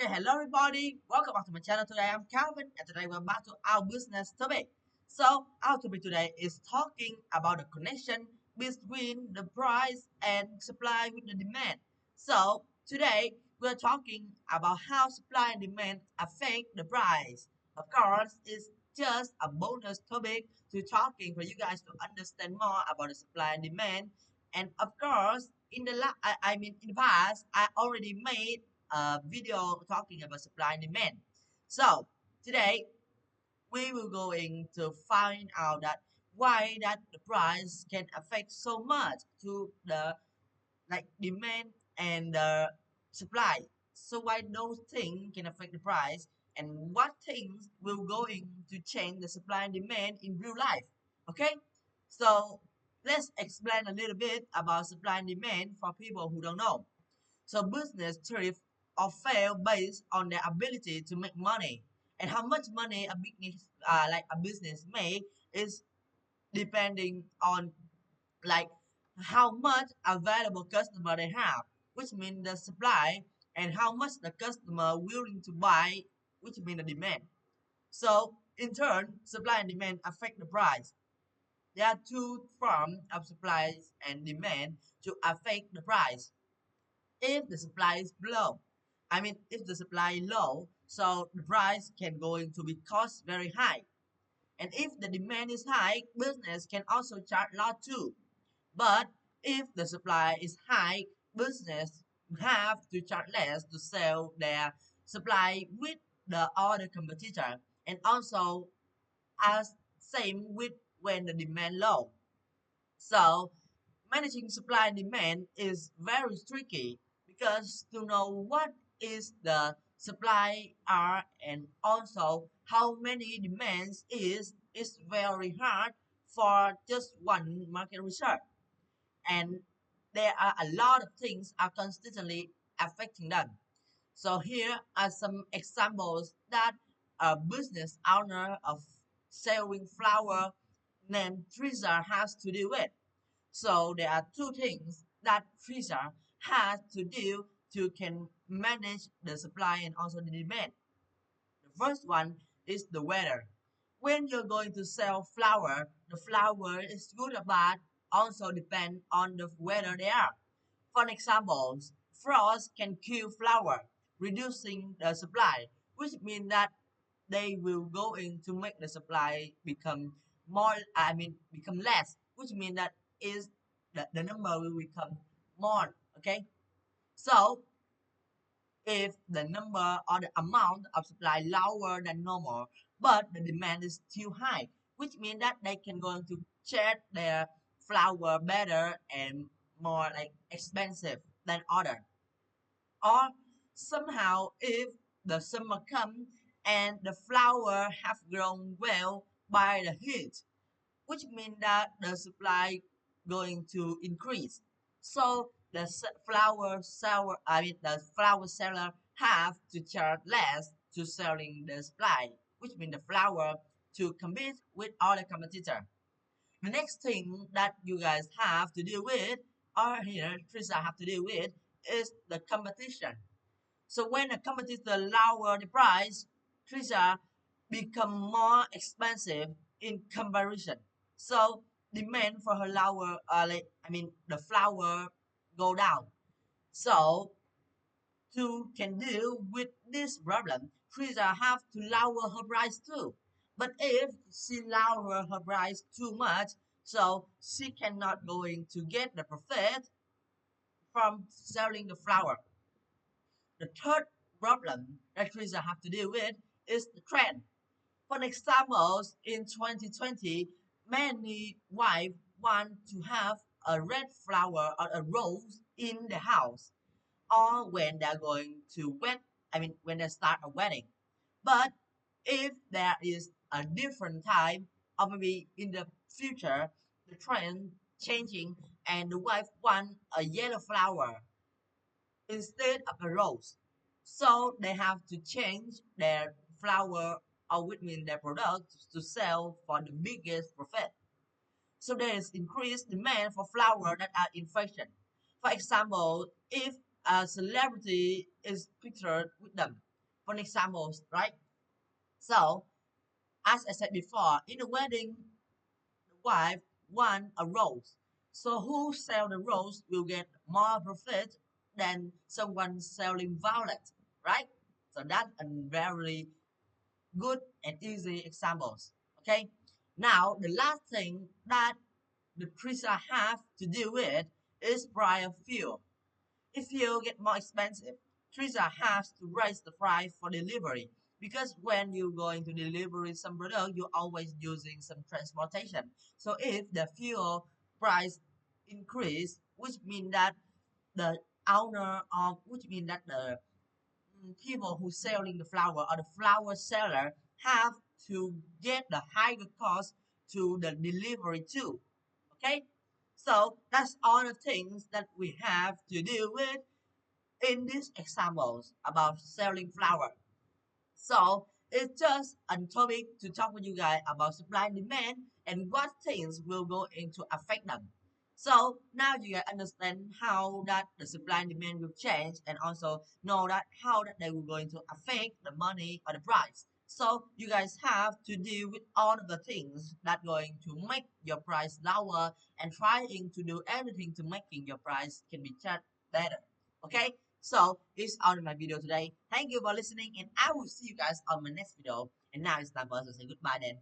Okay, hello everybody. Welcome back to my channel. Today I'm Calvin, and today we're back to our business topic. So our topic today is talking about the connection between the price and supply with the demand. So today we're talking about how supply and demand affect the price. Of course, it's just a bonus topic to talking for you guys to understand more about the supply and demand. And of course, in the in the past, I already made a video talking about supply and demand. So today we will going to find out that why that the price can affect so much to the demand and the supply. So why those things can affect the price and what things will going to change the supply and demand in real life. Okay, so let's explain a little bit about supply and demand for people who don't know. So business thrive or fail based on their ability to make money. And how much money a business make is depending on like how much available customer they have, which means the supply, and how much the customer willing to buy, which means the demand. So in turn, supply and demand affect the price. There are two forms of supply and demand to affect the price. If the supply is low, if the supply is low, so the price can going to be cost very high. And if the demand is high, business can also charge a lot too. But if the supply is high, business have to charge less to sell their supply with the other competitor. And also as same with when the demand low. So managing supply and demand is very tricky because to know what is the supply are and also how many demands is very hard for just one market research. And there are a lot of things are constantly affecting them. So here are some examples that a business owner of selling flower named Teresa has to deal with. So there are two things that Teresa has to do to can manage the supply and also the demand. The first one is the weather. When you're going to sell flower, the flower is good or bad also depend on the weather they are. For example, frost can kill flower, reducing the supply, which means that they will go in to make the supply become become less, which means that is the number will become more. Okay, so if the number or the amount of supply lower than normal, but the demand is still high, which means that they can go to check their flower better and more expensive than other. Or somehow if the summer comes and the flower have grown well by the heat, which means that the supply going to increase. So the the flower seller have to charge less to selling the supply, which means the flower to compete with other competitor. The next thing that you guys have to deal with, or here Teresa have to deal with, is the competition. So when a competitor lower the price, Teresa become more expensive in comparison. So demand for her lower, the flower go down. So to can deal with this problem, Teresa have to lower her price too. But if she lower her price too much, so she cannot going to get the profit from selling the flower. The third problem that Teresa have to deal with is the trend. For example, in 2020, many wives want to have a red flower or a rose in the house or when they're going to when they start a wedding. But if there is a different time or maybe in the future, the trend changing and the wife want a yellow flower instead of a rose. So they have to change their flower or which means their product to sell for the biggest profit. So there is increased demand for flower that are in fashion. For example, if a celebrity is pictured with them. For example, right? So, as I said before, in a wedding, the wife want a rose. So who sell the rose will get more profit than someone selling violet, right? So that's a very good and easy examples. Okay. Now the last thing that the preacher have to deal with is price of fuel. If fuel get more expensive, Teresa has to raise the price for delivery because when you're going to deliver some product, you're always using some transportation. So if the fuel price increase, which means that the owner of, which means that the people who selling the flower or the flower seller have to get the higher cost to the delivery too. Okay, so that's all the things that we have to deal with in these examples about selling flower. So it's just a topic to talk with you guys about supply and demand and what things will go into affect them. So now you guys understand how that the supply and demand will change and also know that how that they will going to affect the money or the price. So you guys have to deal with all of the things that going to make your price lower and trying to do everything to making your price can be charged better. Okay? So this is all in my video today. Thank you for listening and I will see you guys on my next video. And now it's time for us to say goodbye then.